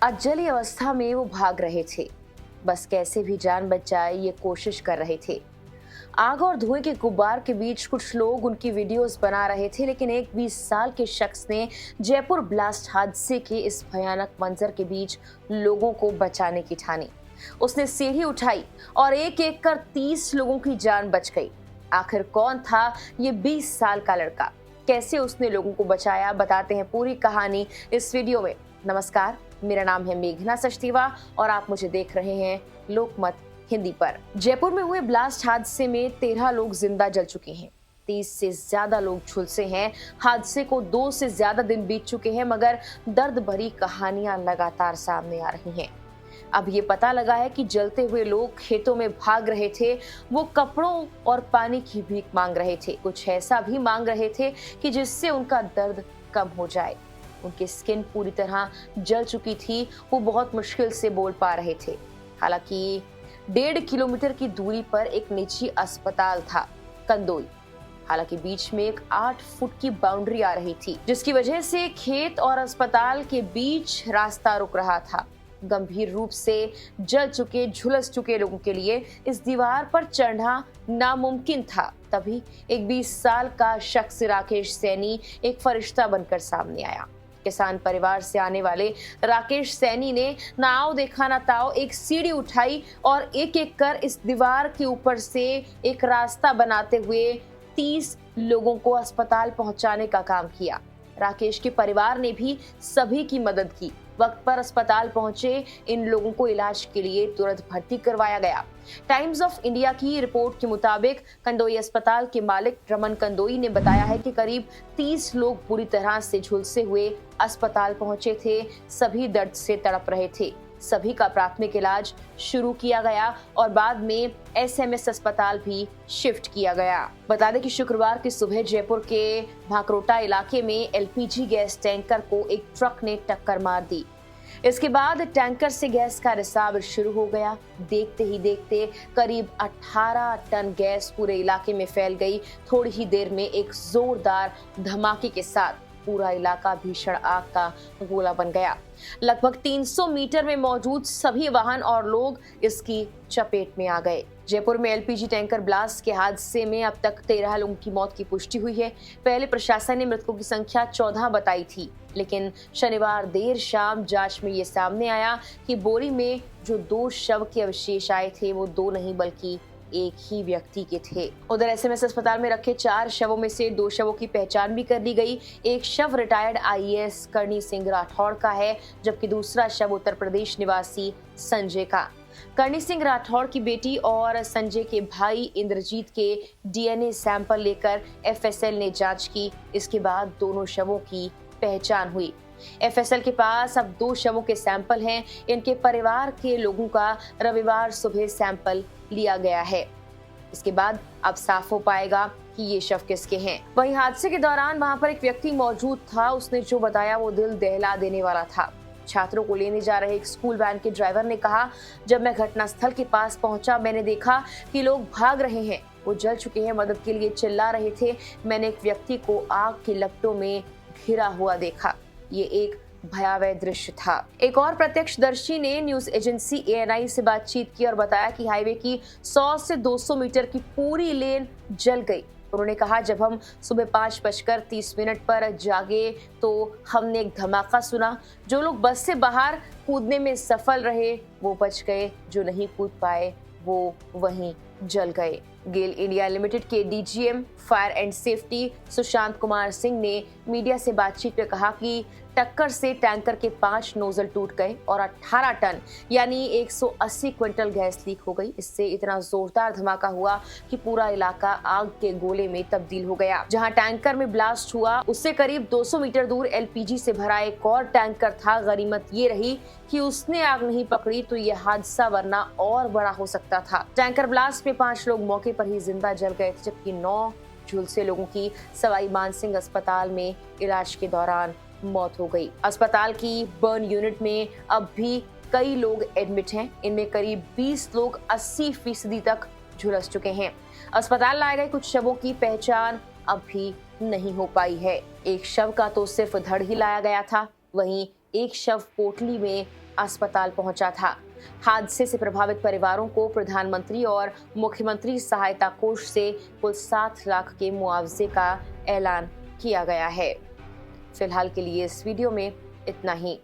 अजली अवस्था में वो भाग रहे थे। बस कैसे भी जान बच जाए ये कोशिश कर रहे थे। आग और धुएं के गुब्बार के बीच कुछ लोग उनकी वीडियोस बना रहे थे, लेकिन एक 20 साल के शख्स ने जयपुर ब्लास्ट हादसे के इस भयानक मंजर के बीच लोगों को बचाने की ठानी। उसने सीढ़ी उठाई और एक एक कर 30 लोगों की जान बच गई। आखिर कौन था ये 20 साल का लड़का? कैसे उसने लोगों को बचाया? बताते हैं पूरी कहानी इस वीडियो में। नमस्कार, मेरा नाम है मेघना सचदेवा और आप मुझे देख रहे हैं लोकमत हिंदी पर। जयपुर में हुए ब्लास्ट हादसे में 13 लोग जिंदा जल चुके हैं। 30 से ज्यादा लोग झुलसे हैं। हादसे को 2 से ज्यादा दिन बीत चुके हैं, मगर दर्द भरी कहानियां लगातार सामने आ रही हैं। अब ये पता लगा है कि जलते हुए लोग खेतों में भाग रहे थे। वो कपड़ों और पानी की भीख मांग रहे थे। कुछ ऐसा भी मांग रहे थे कि जिससे उनका दर्द कम हो जाए। उनकी स्किन पूरी तरह जल चुकी थी। वो बहुत मुश्किल से बोल पा रहे थे। हालांकि 1.5 किलोमीटर की दूरी पर एक निजी अस्पताल था, कंदोई। हालांकि बीच में एक 8 फुट की बाउंड्री आ रही थी, जिसकी वजह से खेत और अस्पताल के बीच रास्ता रुक रहा था। गंभीर रूप से जल चुके, झुलस चुके लोगों के लिए इस दीवार पर चढ़ना नामुमकिन था। तभी एक 20 साल का शख्स राकेश सैनी एक फरिश्ता बनकर सामने आया। किसान परिवार से आने वाले राकेश सैनी ने ना आओ देखा ना ताओ एक सीढ़ी उठाई और एक एक कर इस दीवार के ऊपर से एक रास्ता बनाते हुए 30 लोगों को अस्पताल पहुंचाने का काम किया। राकेश के परिवार ने भी सभी की मदद की। वक्त पर अस्पताल पहुंचे इन लोगों को इलाज के लिए तुरंत भर्ती करवाया गया। टाइम्स ऑफ इंडिया की रिपोर्ट के मुताबिक कंदोई अस्पताल के मालिक रमन कंदोई ने बताया है कि करीब 30 लोग बुरी तरह से झुलसे हुए अस्पताल पहुंचे थे। सभी दर्द से तड़प रहे थे। सभी का प्राथमिक इलाज शुरू किया गया और बाद में एसएमएस अस्पताल भी शिफ्ट किया गया। बता दें कि शुक्रवार की सुबह जयपुर के भाकरोटा इलाके में एलपीजी गैस टैंकर को एक ट्रक ने टक्कर मार दी। इसके बाद टैंकर से गैस का रिसाव शुरू हो गया। देखते ही देखते करीब 18 टन गैस पूरे इलाके में फैल गई। थोड़ी ही देर में एक जोरदार धमाके के साथ पूरा इलाका भीषण आग का गोला बन गया। लगभग 300 मीटर में मौजूद सभी वाहन और लोग इसकी चपेट में आ गए। जयपुर में एलपीजी टैंकर ब्लास्ट के हादसे में अब तक 13 लोगों की मौत की पुष्टि हुई है। पहले प्रशासन ने मृतकों की संख्या 14 बताई थी, लेकिन शनिवार देर शाम जांच में ये सामने आया कि बोरी में जो 2 शव के अवशेष आए थे वो 2 नहीं बल्कि एक ही व्यक्ति के थे। उधर एसएमएस अस्पताल में रखे 4 शवों में से 2 शवों की पहचान भी कर ली गई। एक शव रिटायर्ड आईएएस करणी सिंह राठौड़ का है, जबकि दूसरा शव उत्तर प्रदेश निवासी संजय का। करणी सिंह राठौड़ की बेटी और संजय के भाई इंद्रजीत के डीएनए सैंपल लेकर एफएसएल ने जांच की। इसके बाद दोनों शवों की पहचान हुई। एफएसएल के पास अब 2 शवों के सैंपल हैं। इनके परिवार के लोगों का रविवार सुबह सैंपल लिया गया है। इसके बाद अब साफ हो पाएगा कि ये शव किसके हैं। वहीं हादसे के दौरान वहां पर एक व्यक्ति मौजूद था। उसने जो बताया वो दिल दहला देने वाला था। छात्रों को लेने जा रहे एक स्कूल वैन के ड्राइवर ने कहा, जब मैं घटनास्थल के पास पहुंचा मैंने देखा कि लोग भाग रहे हैं। वो जल चुके हैं, मदद के लिए चिल्ला रहे थे। मैंने एक व्यक्ति को आग की लपटों में घिरा हुआ देखा। ये एक भयावह दृश्य था। एक और प्रत्यक्षदर्शी ने न्यूज एजेंसी एएनआई से बातचीत की और बताया कि हाईवे की 100 से 200 मीटर की पूरी लेन जल गई। उन्होंने कहा, जब हम सुबह 5:30 पर जागे तो हमने एक धमाका सुना। जो लोग बस से बाहर कूदने में सफल रहे वो बच गए, जो नहीं कूद पाए वो वहीं जल गए। गेल इंडिया लिमिटेड के DGM fire and safety Sushant Kumar Singh ने मीडिया से बातचीत में कहा कि टक्कर से टैंकर के 5 नोजल टूट गए और 18 टन यानी 180 क्विंटल गैस लीक हो गई। इससे इतना जोरदार धमाका हुआ कि पूरा इलाका आग के गोले में तब्दील हो गया। जहां टैंकर में ब्लास्ट हुआ उससे करीब 200 मीटर दूर एलपीजी से भरा एक और टैंकर था। गनीमत ये रही कि उसने आग नहीं पकड़ी तो यह हादसा वरना और बड़ा हो सकता था। टैंकर ब्लास्ट में 5 लोग मौके पर ही जिंदा जल गए, जबकि 9 झुलसे लोगों की सवाई मानसिंह अस्पताल में इलाज के दौरान मौत हो गई। अस्पताल की बर्न यूनिट में अब भी कई लोग एडमिट हैं। इनमें करीब 20 लोग 80% तक झुलस चुके हैं। अस्पताल लाए गए कुछ शवों की पहचान अब भी नहीं हो पाई है। एक शव का तो सिर्फ धड़ ही लाया गया था, वहीं एक शव पोटली में अस्पताल पहुंचा था। हादसे से प्रभावित परिवारों को प्रधानमंत्री और मुख्यमंत्री सहायता कोष से कुल 7 लाख के मुआवजे का ऐलान किया गया है। फिलहाल के लिए इस वीडियो में इतना ही।